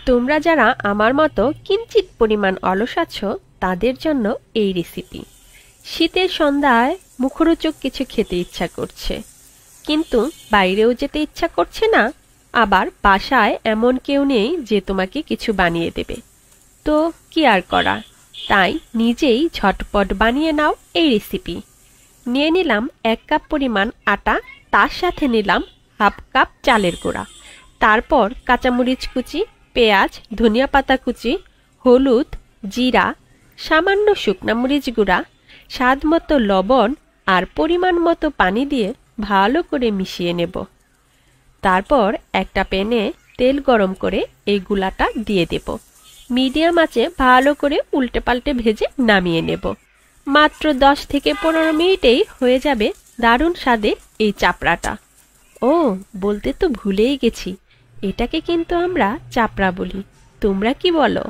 তোমরা যারা আমার মতো কিঞ্চিৎ পরিমাণ অলস আছো তাদের জন্য এই রেসিপি। শীতের সন্ধ্যায় মুখরোচক কিছু খেতে ইচ্ছা করছে, কিন্তু বাইরেও যেতে ইচ্ছা করছে না, আবার বাসায় এমন কেউ নেই যে তোমাকে কিছু বানিয়ে দেবে। তো কি আর করা, তাই নিজেই ঝটপট বানিয়ে নাও এই রেসিপি। নিয়ে নিলাম 1 কাপ পরিমাণ আটা, তার সাথে নিলাম হাফ কাপ চালের গুঁড়া, তারপর কাঁচামরিচ কুচি, পেঁয়াজ, ধনিয়া পাতা কুচি, হলুদ, জিরা, সামান্য শুকনা মরিচ গুঁড়া, স্বাদ মতো লবণ আর পরিমাণ মতো পানি দিয়ে ভালো করে মিশিয়ে নেব। তারপর একটা প্যানে তেল গরম করে এই গুলাটা দিয়ে দেব। মিডিয়াম আঁচে ভালো করে উল্টে পাল্টে ভেজে নামিয়ে নেব। মাত্র 10 থেকে 15 মিনিটেই হয়ে যাবে দারুণ স্বাদের এই চাপড়াটা। ও, বলতে তো ভুলেই গেছি, এটাকে কিন্তু আমরা চাপড়া বলি। তোমরা কি বলো?